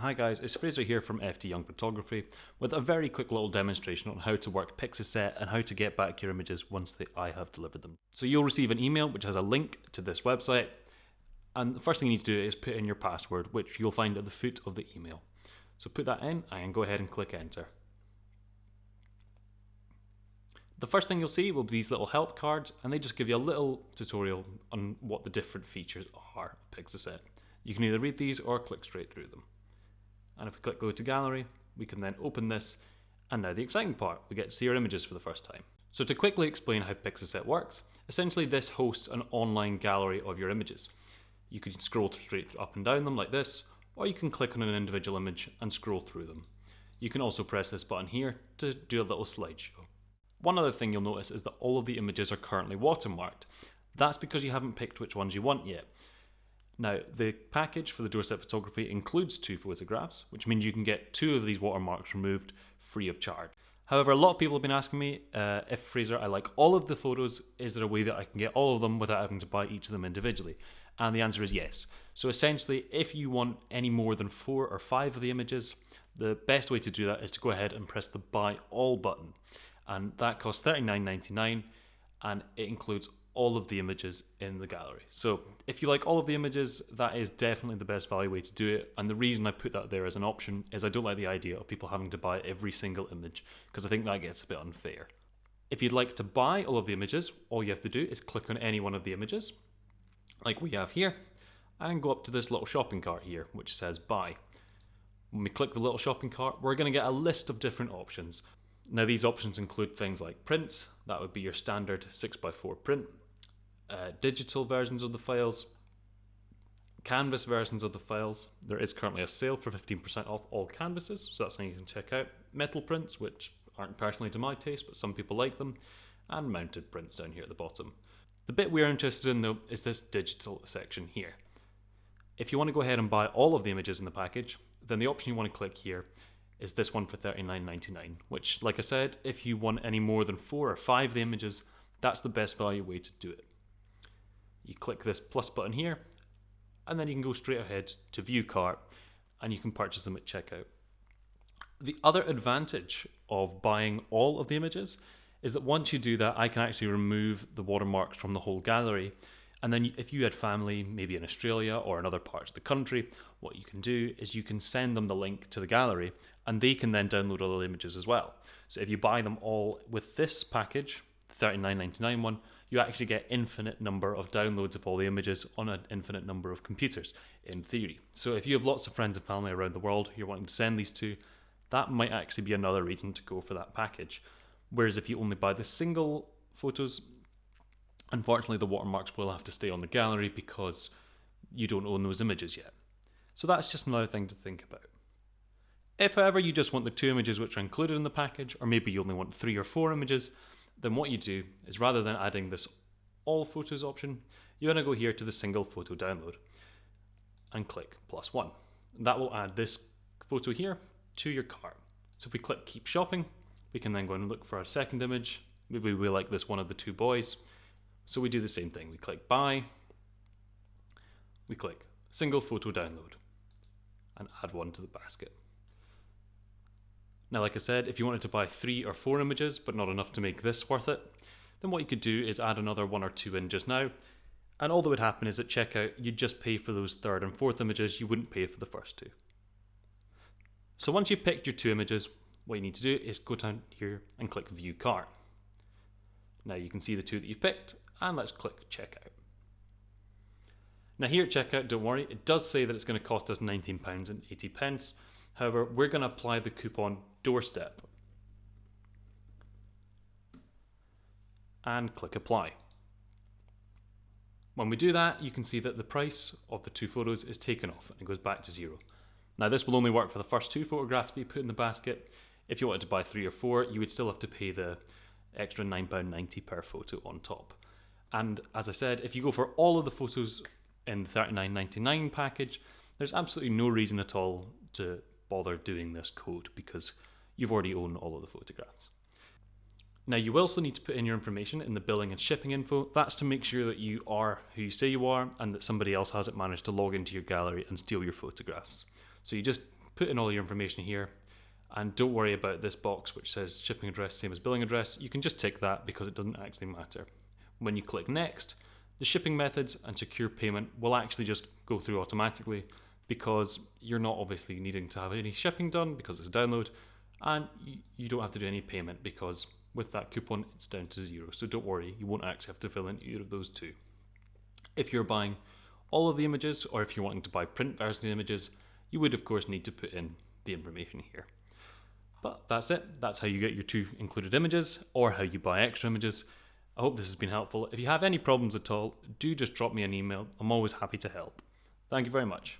Hi guys, it's Fraser here from FT Young Photography with a very quick little demonstration on how to work Pixieset and how to get back your images once I have delivered them. So you'll receive an email which has a link to this website, and the first thing you need to do is put in your password, which you'll find at the foot of the email. So put that in and go ahead and click enter. The first thing you'll see will be these little help cards, and they just give you a little tutorial on what the different features are of Pixieset. You can either read these or click straight through them. And if we click go to gallery, we can then open this, and now the exciting part, we get to see our images for the first time. So to quickly explain how Pixieset works, essentially this hosts an online gallery of your images. You can scroll straight up and down them like this, or you can click on an individual image and scroll through them. You can also press this button here to do a little slideshow. One other thing you'll notice is that all of the images are currently watermarked. That's because you haven't picked which ones you want yet. Now, the package for the Doorstep photography includes 2 photographs, which means you can get 2 of these watermarks removed free of charge. However, a lot of people have been asking me, if Fraser, I like all of the photos, is there a way that I can get all of them without having to buy each of them individually? And the answer is yes. So essentially, if you want any more than 4 or 5 of the images, the best way to do that is to go ahead and press the buy all button. And that costs $39.99, and it includes all of the images in the gallery. So if you like all of the images, that is definitely the best value way to do it. And the reason I put that there as an option is I don't like the idea of people having to buy every single image, because I think that gets a bit unfair. If you'd like to buy all of the images, all you have to do is click on any one of the images, like we have here, and go up to this little shopping cart here, which says buy. When we click the little shopping cart, we're going to get a list of different options. Now these options include things like prints, that would be your standard 6x4 print, digital versions of the files, canvas versions of the files. There is currently a sale for 15% off all canvases, so that's something you can check out. Metal prints, which aren't personally to my taste, but some people like them, and mounted prints down here at the bottom. The bit we're interested in though is this digital section here. If you want to go ahead and buy all of the images in the package, then the option you want to click here is this one for $39.99, which, like I said, if you want any more than 4 or 5 of the images, that's the best value way to do it. You click this plus button here, and then you can go straight ahead to view cart, and you can purchase them at checkout. The other advantage of buying all of the images is that once you do that, I can actually remove the watermarks from the whole gallery. And then if you had family, maybe in Australia or in other parts of the country, what you can do is you can send them the link to the gallery, and they can then download all the images as well. So if you buy them all with this package, the $39.99 one, you actually get infinite number of downloads of all the images on an infinite number of computers, in theory. So if you have lots of friends and family around the world you're wanting to send these to, that might actually be another reason to go for that package. Whereas if you only buy the single photos, unfortunately the watermarks will have to stay on the gallery because you don't own those images yet. So that's just another thing to think about. If however you just want the 2 images which are included in the package, or maybe you only want 3 or 4 images, then what you do is rather than adding this all photos option, you're going to go here to the single photo download and click +1. That will add this photo here to your cart. So if we click keep shopping, we can then go and look for our second image. Maybe we like this one of the 2 boys. So we do the same thing. We click buy, we click single photo download, and add one to the basket. Now, like I said, if you wanted to buy 3 or 4 images, but not enough to make this worth it, then what you could do is add another 1 or 2 in just now, and all that would happen is at checkout, you'd just pay for those 3rd and 4th images, you wouldn't pay for the first 2. So once you've picked your 2 images, what you need to do is go down here and click view cart. Now you can see the 2 that you've picked, and let's click checkout. Now here at checkout, don't worry, it does say that it's going to cost us £19.80. However, we're going to apply the coupon Doorstep and click apply. When we do that, you can see that the price of the 2 photos is taken off and it goes back to 0. Now this will only work for the first 2 photographs that you put in the basket. If you wanted to buy 3 or 4, you would still have to pay the extra £9.90 per photo on top. And as I said, if you go for all of the photos in the $39.99 package, there's absolutely no reason at all to bother doing this code because you've already owned all of the photographs. Now you will also need to put in your information in the billing and shipping info. That's to make sure that you are who you say you are and that somebody else hasn't managed to log into your gallery and steal your photographs. So you just put put in all your information here, and don't worry about this box which says shipping address same as billing address. You can just tick that because it doesn't actually matter. When you click next, the shipping methods and secure payment will actually just go through automatically because you're not obviously needing to have any shipping done because it's a download, and you don't have to do any payment because with that coupon it's down to 0. So don't worry, you won't actually have to fill in either of those two. If you're buying all of the images, or if you're wanting to buy print versions of the images, you would of course need to put in the information here. But that's it. That's how you get your 2 included images, or how you buy extra images. I hope this has been helpful. If you have any problems at all, do just drop me an email. I'm always happy to help. Thank you very much.